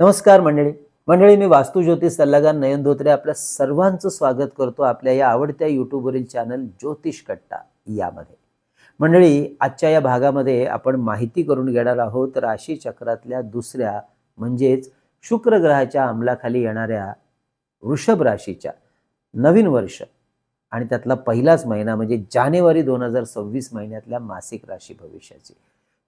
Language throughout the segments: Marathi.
नमस्कार मंडळी. मंडळी, मी वास्तू ज्योतिष सल्लागार नयन धोत्रे आपल्या सर्वांचं स्वागत करतो आपल्या या आवडत्या यूट्यूबवरील चॅनल ज्योतिष कट्टा यामध्ये. मंडळी, आजच्या या भागामध्ये आपण माहिती करून घेणार आहोत राशी चक्रातल्या दुसऱ्या म्हणजेच शुक्र ग्रहाच्या अंमलाखाली येणाऱ्या वृषभ राशीच्या नवीन वर्ष आणि त्यातला पहिलाच महिना म्हणजे जानेवारी 2026 महिन्यातल्या मासिक राशी भविष्याची.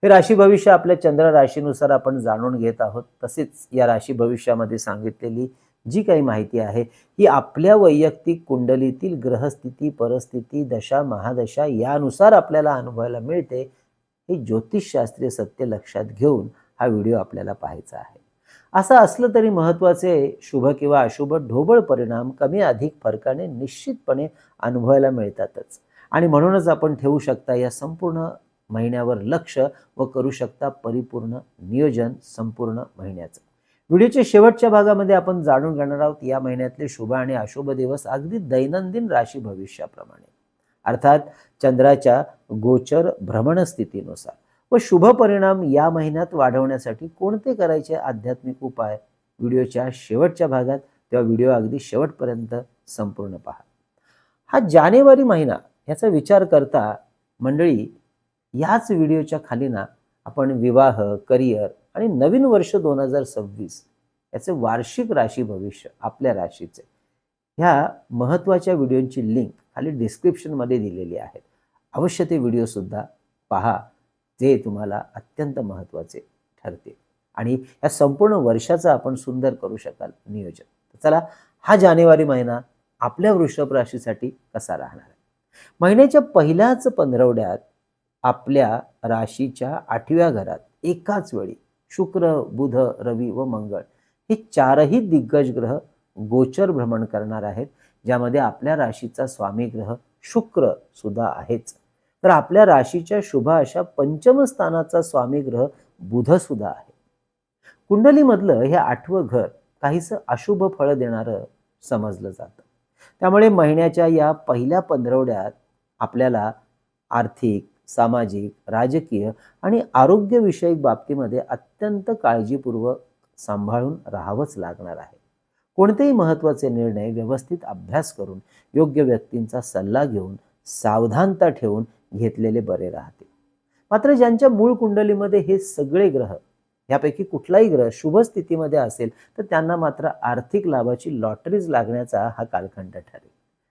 हे राशी भविष्य आपल्या चंद्र राशीनुसार आपण जाणून घेत आहोत. तसेच या राशी भविष्यामध्ये सांगितलेली जी काही माहिती आहे ही आपल्या वैयक्तिक कुंडलीतील ग्रहस्थिती, परिस्थिती, दशा, महादशा यानुसार आपल्याला अनुभवायला मिळते. हे ज्योतिषशास्त्रीय सत्य लक्षात घेऊन हा व्हिडिओ आपल्याला पाहायचा आहे. असं असलं तरी महत्त्वाचे शुभ किंवा अशुभ ढोबळ परिणाम कमी अधिक फरकाने निश्चितपणे अनुभवायला मिळतातच. आणि म्हणूनच आपण ठेवू शकता या संपूर्ण महिन्यावर लक्ष व करू शकता परिपूर्ण नियोजन संपूर्ण महिन्याचं. व्हिडिओच्या शेवटच्या भागामध्ये आपण जाणून घेणार आहोत या महिन्यातले शुभ आणि अशुभ दिवस अगदी दैनंदिन राशी भविष्याप्रमाणे, अर्थात चंद्राच्या गोचर भ्रमण स्थितीनुसार. व शुभ परिणाम या महिन्यात वाढवण्यासाठी कोणते करायचे आध्यात्मिक उपाय व्हिडिओच्या शेवटच्या भागात, तेव्हा व्हिडिओ अगदी शेवटपर्यंत संपूर्ण पहा. हा जानेवारी महिना याचा विचार करता मंडळी, याच व्हिडिओच्या खाली ना आपण विवाह, करिअर आणि नवीन वर्ष 2026 याचे वार्षिक राशी भविष्य आपल्या राशीचे ह्या महत्त्वाच्या व्हिडिओची लिंक खाली डिस्क्रिप्शनमध्ये दिलेली आहे. अवश्य ते व्हिडिओ सुद्धा पहा, जे तुम्हाला अत्यंत महत्त्वाचे ठरतील आणि या संपूर्ण वर्षाचं आपण सुंदर करू शकाल नियोजन. चला, हा जानेवारी महिना आपल्या वृषभ राशीसाठी कसा राहणार आहे. महिन्याच्या पहिल्याच पंधरवड्यात आपल्या राशीच्या 8व्या घरात एकाच वेळी शुक्र, बुध, रवी व मंगळ हे चारही दिग्गज ग्रह गोचर भ्रमण करणार आहेत, ज्यामध्ये आपल्या राशीचा स्वामी ग्रह शुक्र सुद्धा आहेच. तर आपल्या राशीच्या शुभ अशा पंचम स्थानाचा स्वामी ग्रह बुध सुद्धा आहे. कुंडलीमधलं हे 8वं घर काहीसं अशुभ फळ देणारं समजलं जातं. त्यामुळे महिन्याच्या या पहिल्या पंधरवड्यात आपल्याला आर्थिक, सामाजिक, राजकीय आणि आरोग्यविषयक बाबतीमध्ये अत्यंत काळजीपूर्वक सांभाळून राहावंच लागणार आहे. कोणतेही महत्त्वाचे निर्णय व्यवस्थित अभ्यास करून योग्य व्यक्तींचा सल्ला घेऊन सावधानता ठेवून घेतलेले बरे राहतील. मात्र ज्यांच्या मूळ कुंडलीमध्ये हे सगळे ग्रह यापैकी कुठलाही ग्रह शुभ स्थितीमध्ये असेल तर त्यांना मात्र आर्थिक लाभाची लॉटरीज लागण्याचा हा कालखंड ठरेल.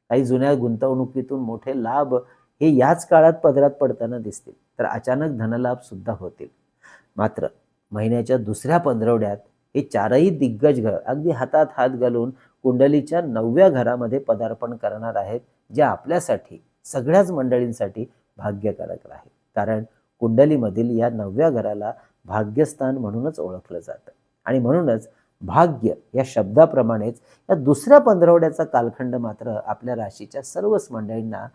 काही जुन्या गुंतवणुकीतून मोठे लाभ हे याच काळात पदरात पडताना दिसतील, तर अचानक धनलाभ सुद्धा होतील. मात्र महिन्याच्या दुसऱ्या पंधरवड्यात हे चारही दिग्गज ग्रह अगदी हातात हात घालून कुंडलीच्या 9व्या घरामध्ये पदार्पण करणार आहेत, जे आपल्यासाठी सगळ्याच मंडळींसाठी भाग्यकारक राहील. कारण कुंडलीमधील या 9व्या घराला भाग्यस्थान म्हणूनच ओळखलं जातं आणि म्हणूनच भाग्य या शब्दाप्रमाणेच या दुसऱ्या पंधरवड्याचा कालखंड मात्र आपल्या राशीच्या सर्वच मंडळींना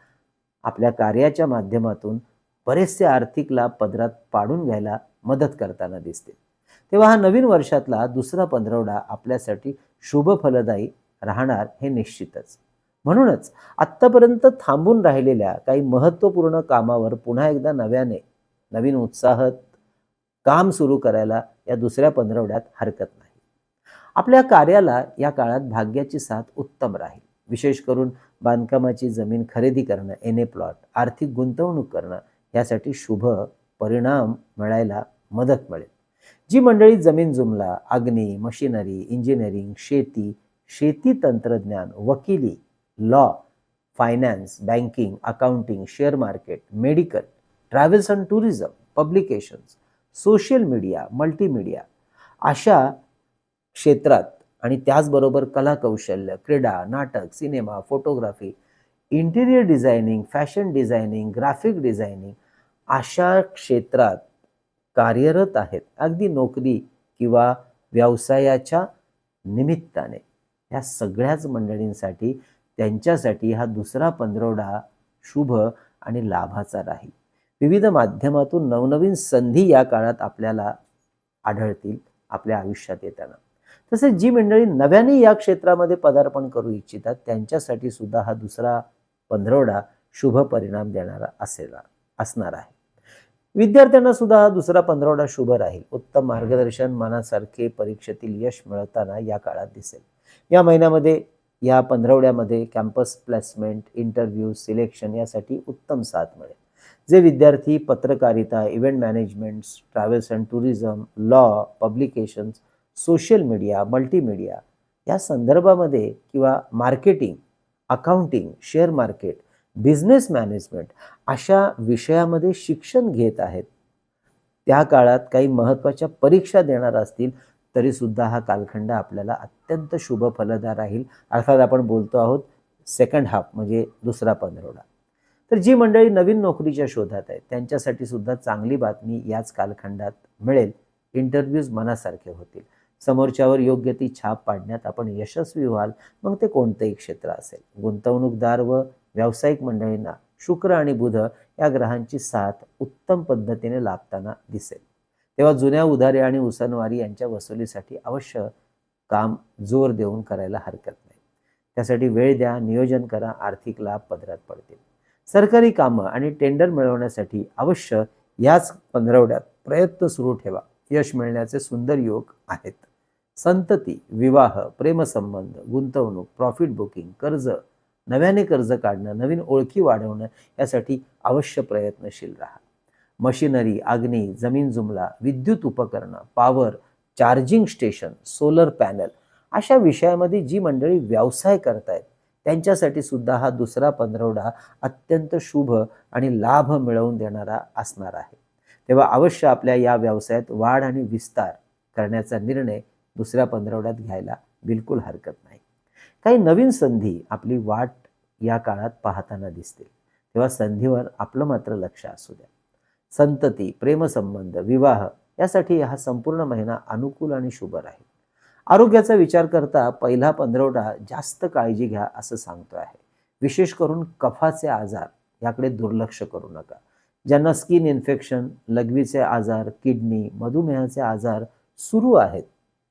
आपल्या कार्याच्या माध्यमातून बरेचसे आर्थिक लाभ पदरात पाडून घ्यायला मदत करताना दिसते. तेव्हा हा नवीन वर्षातला दुसरा पंधरवडा आपल्यासाठी शुभ फलदायी राहणार हे निश्चितच. म्हणूनच आत्तापर्यंत थांबून राहिलेल्या काही महत्त्वपूर्ण कामावर पुन्हा एकदा नवीन उत्साहात काम सुरू करायला या दुसऱ्या पंधरवड्यात हरकत नाही. आपल्या कार्याला या काळात भाग्याची साथ उत्तम राहील. विशेष करून बांधकामाची जमीन खरेदी करणं, एने प्लॉट, आर्थिक गुंतवणूक करणं यासाठी शुभ परिणाम मिळायला मदत मिळेल. जी मंडळी जमीन जुमला, अग्नी, मशिनरी, इंजिनिअरिंग, शेती तंत्रज्ञान, वकिली, law, finance, banking, accounting, share market, medical, travels and tourism, publications, social media, multimedia अशा क्षेत्रात आणि त्याचबरोबर कला कौशल्य, क्रीडा, नाटक, cinema, photography, interior designing, fashion designing, graphic designing अशा क्षेत्रात कार्यरत आहेत. अगदी नोकरी किंवा व्यवसायाच्या निमित्ताने या सगळ्याच मंडळींसाठी त्यांच्यासाठी हा दुसरा पंधरवडा शुभ आणि लाभाचा राहील. विविध माध्यमातून नवनवीन संधी या काळात आपल्याला आढळतील आपल्या आयुष्यात येताना. तसेच जी मंडळी नव्याने या क्षेत्रामध्ये पदार्पण करू इच्छितात त्यांच्यासाठी सुद्धा हा दुसरा पंधरवडा शुभ परिणाम देणारा असणार आहे. विद्यार्थ्यांना सुद्धा हा दुसरा पंधरवडा शुभ राहील. उत्तम मार्गदर्शन, मनासारखे परीक्षेतील यश मिळवताना या काळात दिसेल. या महिन्यामध्ये, या पंधरवड्यामध्ये कॅम्पस प्लेसमेंट, इंटरव्ह्यू, सिलेक्शन यासाठी उत्तम साथ मिळेल. जे विद्यार्थी पत्रकारिता, event management, travels and tourism, law, publications, social media, multimedia या संदर्भामध्ये किंवा marketing, accounting, share market, business management अशा विषयामध्ये शिक्षण घेत आहेत, त्या काळात काही महत्त्वाच्या परीक्षा देणार असतील, तरी सुद्धा हा कालखंड आपल्याला अत्यंत शुभ फलदार राहील. अर्थात आपण बोलतो आहोत सेकंड हाफ म्हणजे दुसरा पंधरवडा. तर जी मंडळी नवीन नोकरीच्या शोधात आहेत, त्यांच्यासाठी सुद्धा चांगली बातमी याच कालखंडात मिळेल. इंटरव्ह्यूज मनासारखे होतील. समोरच्यावर योग्य ती छाप पाडण्यात आपण यशस्वी व्हाल, मग ते कोणतेही क्षेत्र असेल. गुंतवणूकदार व व्यावसायिक मंडळींना शुक्र आणि बुध या ग्रहांची साथ उत्तम पद्धतीने लाभताना दिसेल. तेव्हा जुन्या उधारी आणि उसनवारी यांच्या वसुलीसाठी अवश्य काम जोर देऊन करायला हरकत नाही. त्यासाठी वेळ द्या, नियोजन करा, आर्थिक लाभ पदरात पडतील. सरकारी कामं आणि टेंडर मिळवण्यासाठी अवश्य याच पंधरवड्यात प्रयत्न सुरू ठेवा. यश मिळण्याचे सुंदर योग आहेत. संतती, विवाह, प्रेमसंबंध, गुंतवणूक, प्रॉफिट बुकिंग, कर्ज, नव्याने कर्ज काढणं, नवीन ओळखी वाढवणं यासाठी अवश्य प्रयत्नशील राहा. मशिनरी, अग्नी, जमीन जुमला, विद्युत उपकरणं, power, charging station, solar panel अशा विषयामध्ये जी मंडळी व्यवसाय करतायत, त्यांच्यासाठी सुद्धा हा दुसरा पंधरवडा अत्यंत शुभ आणि लाभ मिळवून देणारा असणार आहे. तेव्हा अवश्य आपल्या या व्यवसायात वाढ आणि विस्तार करण्याचा निर्णय दुसऱ्या पंधरवड्यात घ्यायला बिलकुल हरकत नाही. काही नवीन संधी आपली वाट या काळात पाहताना दिसतील. तेव्हा संधीवर आपलं मात्र लक्ष असू द्या. संतती, प्रेमसंबंध, विवाह यासाठी हा संपूर्ण महिना अनुकूल आणि शुभ राहील. आरोग्याचा विचार करता पहिला पंधरवडा जास्त काळजी घ्या असं सांगतो आहे. विशेष करून कफाचे आजार याकडे दुर्लक्ष करू नका. ज्यांना स्किन इन्फेक्शन, लघवीचे आजार, किडनी, मधुमेहाचे आजार सुरू आहेत,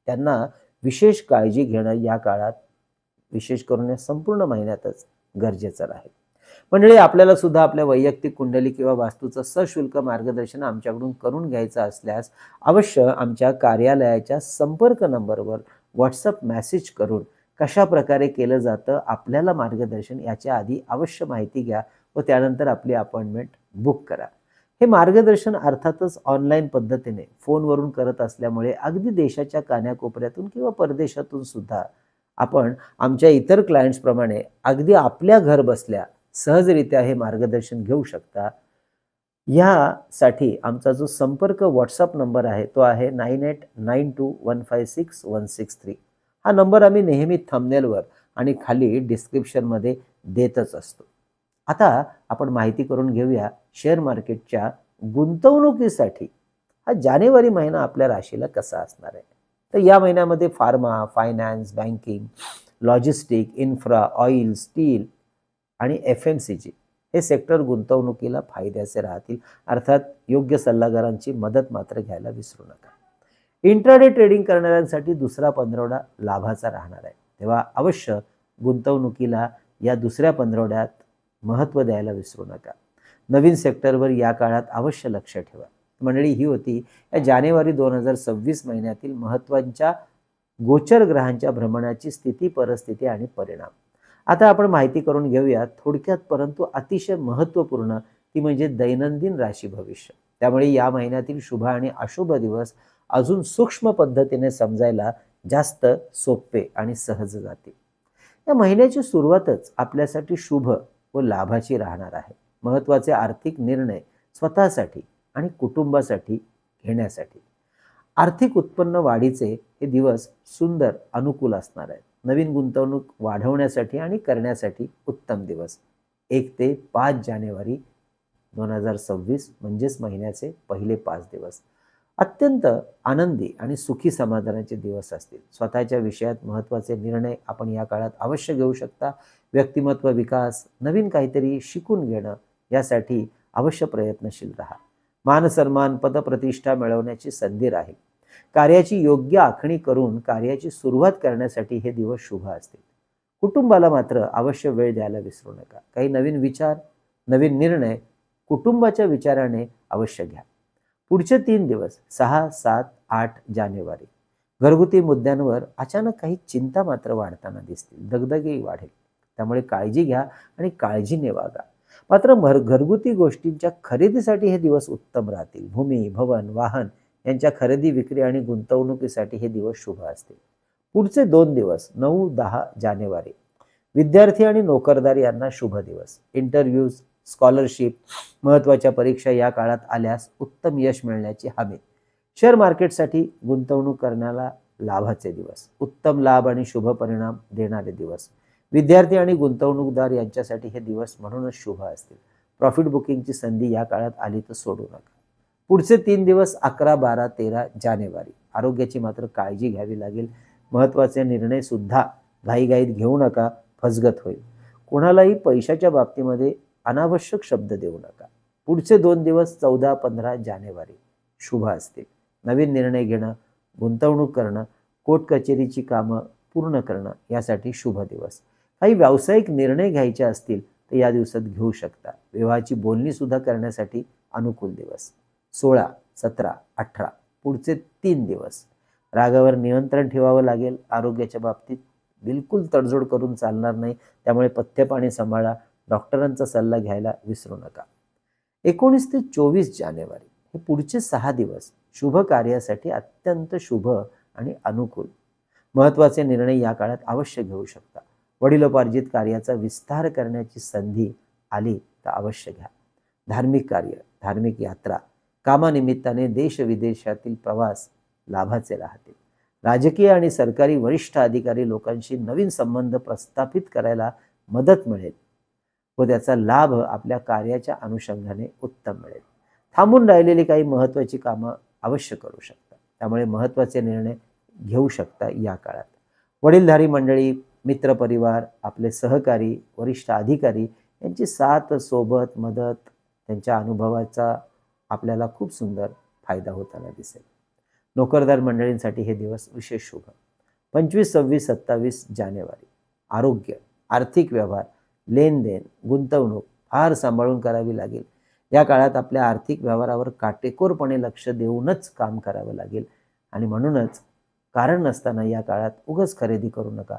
त्यांना विशेष काळजी घेणं या काळात, विशेष करून या संपूर्ण महिन्यातच गरजेचं राहील. मंडळी, आपल्याला सुद्धा आपल्या वैयक्तिक कुंडली किंवा वास्तूचं सशुल्क मार्गदर्शन आमच्याकडून करून घ्यायचं असल्यास अवश्य आमच्या कार्यालयाच्या संपर्क नंबरवर व्हॉट्सअप मेसेज करून कशा प्रकारे केलं जातं आपल्याला मार्गदर्शन याच्या आधी अवश्य माहिती घ्या व त्यानंतर आपली अपॉइंटमेंट बुक करा. हे मार्गदर्शन अर्थातच ऑनलाईन पद्धतीने फोनवरून करत असल्यामुळे अगदी देशाच्या कानाकोपऱ्यातून किंवा परदेशातून सुद्धा आपण आमच्या इतर क्लायंट्सप्रमाणे अगदी आपल्या घर बसल्या सहजरित्या हे मार्गदर्शन घेऊ शकता. यासाठी आमचा जो संपर्क व्हॉट्सअप नंबर आहे तो आहे 9892156163. हा नंबर आम्ही नेहमी थंबनेलवर आणि खाली डिस्क्रिप्शनमध्ये देतच असतो. आता आपण माहिती करून घेऊया शेअर मार्केटच्या गुंतवणुकीसाठी हा जानेवारी महिना आपल्या राशीला कसा असणार आहे. तर या महिन्यामध्ये pharma, finance, banking, logistic, infra, oil, steel आणि FMCG हे सेक्टर गुंतवणुकीला फायद्याचे राहतील. अर्थात योग्य सल्लागारांची मदत मात्र घ्यायला विसरू नका. इंट्राडे ट्रेडिंग करणाऱ्यांसाठी दुसरा पंधरवडा लाभाचा राहणार आहे. तेव्हा अवश्य गुंतवणुकीला या दुसऱ्या पंधरवड्यात महत्त्व द्यायला विसरू नका. नवीन सेक्टरवर या काळात अवश्य लक्ष ठेवा. मंडळी, ही होती या जानेवारी 2026 महिन्यातील महत्त्वाच्या गोचर ग्रहांच्या भ्रमणाची स्थिती, परिस्थिती आणि परिणाम. आता आपण माहिती करून घेऊया थोडक्यात परंतु अतिशय महत्त्वपूर्ण, ती म्हणजे दैनंदिन राशी भविष्य. त्यामुळे या महिन्यातील शुभ आणि अशुभ दिवस अजून सूक्ष्म पद्धतीने समजायला जास्त सोपे आणि सहज जातील. या महिन्याची सुरुवातच आपल्यासाठी शुभ व लाभाची राहणार आहे. महत्त्वाचे आर्थिक निर्णय स्वतःसाठी आणि कुटुंबासाठी घेण्यासाठी. आर्थिक उत्पन्न वाढीचे हे दिवस सुंदर अनुकूल असणार आहेत. नवीन गुंतवणूक वाढवण्यासाठी आणि करण्यासाठी उत्तम दिवस. 1 ते 5 जानेवारी 2026 म्हणजेच महिन्याचे पहिले 5 दिवस अत्यंत आनंदी आणि सुखी समाधानाचे दिवस असतील. स्वतःच्या विषयात महत्त्वाचे निर्णय आपण या काळात अवश्य घेऊ शकता. व्यक्तिमत्व विकास, नवीन काहीतरी शिकून घेणं यासाठी अवश्य प्रयत्नशील राहा. मानसन्मान, पदप्रतिष्ठा मिळवण्याची संधी राहील. कार्याची योग्य आखणी करून कार्याची सुरुवात करण्यासाठी हे दिवस शुभ असतील. कुटुंबाला मात्र अवश्य वेळ द्यायला विसरू नका. काही नवीन विचार, नवीन निर्णय कुटुंबाच्या विचाराने अवश्य घ्या. पुढचे 3 दिवस 6, 7, 8 जानेवारी घरगुती मुद्द्यांवर अचानक काही चिंता मात्र वाढताना दिसतील, दगदगही वाढेल. त्यामुळे काळजी घ्या आणि काळजीने वागा. मात्र घरगुती गोष्टींच्या खरेदीसाठी हे दिवस उत्तम राहतील. भूमी, भवन, वाहन यांच्या खरेदी, विक्री आणि गुंतवणुकीसाठी हे दिवस शुभ असतील. पुढचे 2 दिवस 9, 10 जानेवारी विद्यार्थी आणि नोकरदार यांना शुभ दिवस. इंटरव्ह्यूज, स्कॉलरशिप, महत्त्वाच्या परीक्षा या काळात आल्यास उत्तम यश मिळण्याची हमी. शेअर मार्केटसाठी गुंतवणूक करण्याला लाभाचे दिवस. उत्तम लाभ आणि शुभ परिणाम देणारे दिवस. विद्यार्थी आणि गुंतवणूकदार यांच्यासाठी हे दिवस म्हणूनच शुभ असतील. प्रॉफिट बुकिंगची संधी या काळात आली तर सोडू नका. पुढचे 3 दिवस 11, 12, 13 जानेवारी आरोग्याची मात्र काळजी घ्यावी लागेल. महत्त्वाचे निर्णय सुद्धा घाईघाईत घेऊ नका, फसगत होईल. कोणालाही पैशाच्या बाबतीमध्ये अनावश्यक शब्द देऊ नका. पुढचे 2 दिवस 14, 15 जानेवारी शुभ असतील. नवीन निर्णय घेणं, गुंतवणूक करणं, कोर्ट कचेरीची कामं पूर्ण करणं यासाठी शुभ दिवस. काही व्यावसायिक निर्णय घ्यायचे असतील तर या दिवसात घेऊ शकता. विवाहाची बोलणी सुद्धा करण्यासाठी अनुकूल दिवस. 16, 17, 18 पुढचे 3 दिवस रागावर नियंत्रण ठेवावं लागेल. आरोग्याच्या बाबतीत बिलकुल तडजोड करून चालणार नाही. त्यामुळे पथ्य पाणी सांभाळा. डॉक्टरांचा सल्ला घ्यायला विसरू नका. 19 ते 24 जानेवारी हे पुढचे 6 दिवस शुभ कार्यासाठी अत्यंत शुभ आणि अनुकूल. महत्त्वाचे निर्णय या काळात अवश्य घेऊ शकता. वडिलोपार्जित कार्याचा विस्तार करण्याची संधी आली तर अवश्य घ्या. धार्मिक कार्य, धार्मिक यात्रा, कामानिमित्ताने देश विदेशातील प्रवास लाभाचे राहतील. राजकीय आणि सरकारी वरिष्ठ अधिकारी लोकांशी नवीन संबंध प्रस्थापित करायला मदत मिळेल व त्याचा लाभ आपल्या कार्याच्या अनुषंगाने उत्तम मिळेल. थांबून राहिलेली काही महत्त्वाची कामं अवश्य करू शकता. त्यामुळे महत्त्वाचे निर्णय घेऊ शकता या काळात. वडीलधारी मंडळी, मित्रपरिवार, आपले सहकारी, वरिष्ठ अधिकारी यांची साथ, सोबत, मदत, त्यांच्या अनुभवाचा आपल्याला खूप सुंदर फायदा होताना दिसेल. नोकरदार मंडळींसाठी हे दिवस विशेष शुभ. 25, 26, 27 जानेवारी आरोग्य, आर्थिक व्यवहार, लेनदेन, गुंतवणूक फार सांभाळून करावी लागेल. या काळात आपल्या आर्थिक व्यवहारावर काटेकोरपणे लक्ष देऊनच काम करावं लागेल आणि म्हणूनच कारण नसताना या काळात उगाच खरेदी करू नका.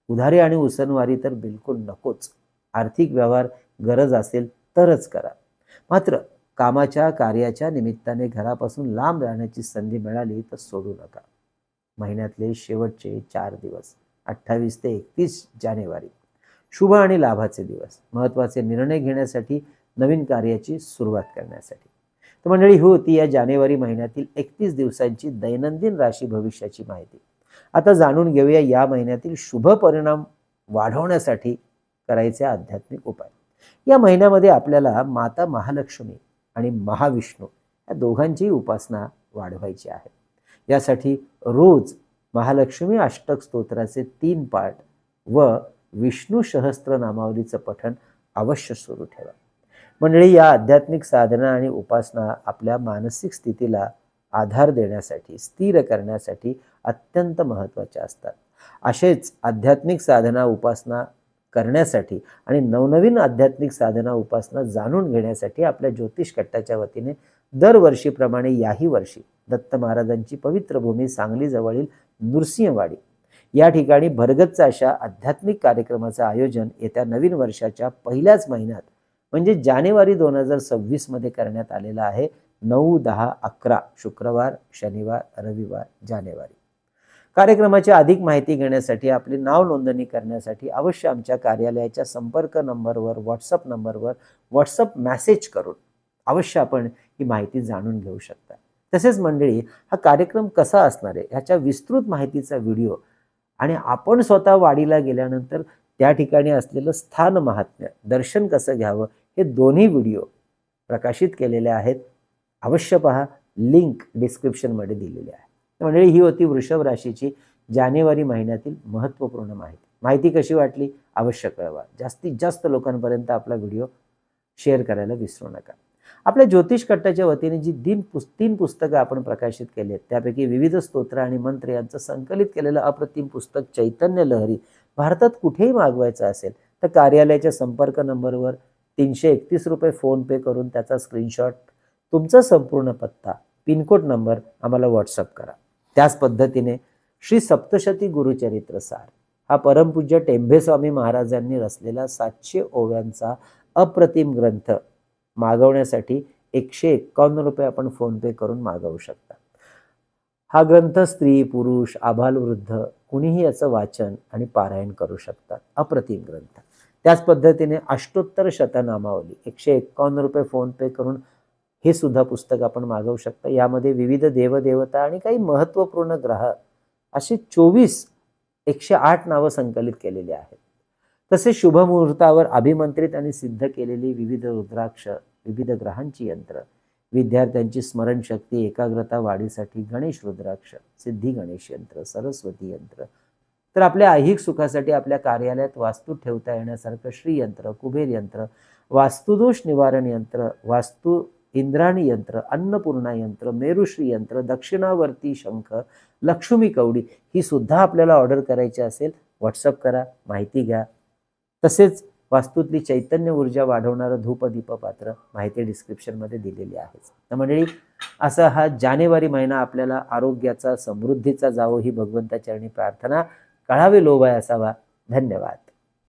उधारी आणि उसनवारी तर बिलकुल नकोच. आर्थिक व्यवहार गरज असेल तरच करा. मात्र कामाच्या कार्याच्या निमित्ताने घरापासून लांब राहण्याची संधी मिळाली तर सोडू नका. महिन्यातले शेवटचे 4 दिवस 28 ते 31 जानेवारी शुभ आणि लाभाचे दिवस. महत्त्वाचे निर्णय घेण्यासाठी, नवीन कार्याची सुरुवात करण्यासाठी. तर मंडळी, ही होती या जानेवारी महिन्यातील 31 दिवसांची दैनंदिन राशी भविष्याची माहिती. आता जाणून घेऊया या महिन्यातील शुभ परिणाम वाढवण्यासाठी करायचे आध्यात्मिक उपाय. या महिन्यामध्ये आपल्याला माता महालक्ष्मी आणि महाविष्णू या दोघांचीही उपासना वाढवायची आहे. यासाठी रोज महालक्ष्मी अष्टक स्तोत्राचे 3 पाठ व विष्णू सहस्त्र नामावलीचं पठण अवश्य सुरू ठेवा. मंडळी, या आध्यात्मिक साधना आणि उपासना आपल्या मानसिक स्थितीला आधार देण्यासाठी, स्थिर करण्यासाठी अत्यंत महत्त्वाच्या असतात. असेच आध्यात्मिक साधना उपासना करण्यासाठी आणि नवनवीन आध्यात्मिक साधना उपासना जाणून घेण्यासाठी आपल्या ज्योतिष कट्टाच्या वतीने दरवर्षीप्रमाणे याही वर्षी दत्त महाराजांची पवित्र भूमी सांगली जवळील नृसिंहवाडी या ठिकाणी भरगच्च अशा आध्यात्मिक कार्यक्रमाचं आयोजन येत्या नवीन वर्षाच्या पहिल्याच महिन्यात म्हणजे जानेवारी 2026 मध्ये करण्यात आलेला आहे. 9, 10, 11 शुक्रवार, शनिवार, रविवार, जानेवारी. कार्यक्रमाची अधिक माहिती घेण्यासाठी, आपले नाव नोंदणी करण्यासाठी अवश्य आमच्या कार्यालयाच्या संपर्क नंबरवर, व्हॉट्सअप नंबरवर व्हॉट्सअप मेसेज करून अवश्य आपण ही माहिती जाणून घेऊ शकता. तसेच मंडळी, हा कार्यक्रम कसा असणार आहे ह्याच्या विस्तृत माहितीचा व्हिडिओ आणि आपण स्वतः वाडीला गेल्यानंतर त्या ठिकाणी असलेलं स्थान महात्म्य, दर्शन कसं घ्यावं हे दोन्ही व्हिडिओ प्रकाशित केलेले आहेत. अवश्य पहा. लिंक डिस्क्रिप्शनमध्ये दिलेली आहे. मंडळी, ही होती वृषभ राशीची जानेवारी महिन्यातील महत्त्वपूर्ण माहिती. माहिती कशी वाटली अवश्य कळवा. जास्तीत जास्त लोकांपर्यंत आपला व्हिडिओ शेअर करायला विसरू नका. आपल्या ज्योतिष कट्टाच्या वतीने जी 3 पुस्तकं आपण प्रकाशित केली आहेत त्यापैकी विविध स्तोत्र आणि मंत्र यांचं संकलित केलेलं अप्रतिम पुस्तक चैतन्य लहरी भारतात कुठेही मागवायचं असेल तर कार्यालयाच्या संपर्क नंबरवर 331 रुपये फोन पे करून त्याचा स्क्रीनशॉट, तुमचा संपूर्ण पत्ता पिनकोड नंबर आम्हाला व्हॉट्सअप करा. त्याच पद्धतीने श्री सप्तशती गुरुचरित्र सार हा परमपूज्य टेंभे स्वामी महाराजांनी रचलेला 700 ओव्यांचा अप्रतिम ग्रंथ मागवण्यासाठी 151 रुपये आपण फोनपे करून मागवू शकता. हा ग्रंथ स्त्री पुरुष आबालवृद्ध कुणीही याचं वाचन आणि पारायण करू शकतात. अप्रतिम ग्रंथ. त्याच पद्धतीने अष्टोत्तर शतनामावली 151 रुपये फोनपे करून हे सुद्धा पुस्तक आपण मागवू शकता. यामध्ये विविध देवदेवता आणि काही महत्त्वपूर्ण ग्रह असे 108 नावं संकलित केलेली आहेत. तसेच शुभमुहूर्तावर अभिमंत्रित आणि सिद्ध केलेली विविध रुद्राक्ष, विविध ग्रहांची यंत्र, विद्यार्थ्यांची स्मरणशक्ती एकाग्रता वाढीसाठी गणेश रुद्राक्ष, सिद्धी गणेश यंत्र, सरस्वती यंत्र, तर आपल्या ऐहिक सुखासाठी आपल्या कार्यालयात वास्तू ठेवता येण्यासारखं श्री यंत्र, कुबेर यंत्र, वास्तुदोष निवारण यंत्र, वास्तू इंद्राणी यंत्र, अन्नपूर्णा यंत्र, मेरुश्री यंत्र, दक्षिणावर्ती शंख, लक्ष्मी कवडी ही सुद्धा आपल्याला ऑर्डर करायची असेल व्हॉट्सअप करा, माहिती घ्या. तसेच वास्तूतली चैतन्य ऊर्जा वाढवणारं धूपदीप पात्र माहिती डिस्क्रिप्शनमध्ये दिलेली आहे. तर मंडळी, असा हा जानेवारी महिना आपल्याला आरोग्याचा समृद्धीचा जावो ही भगवंताचरणी प्रार्थना. कळावे लोभाय असावा. धन्यवाद.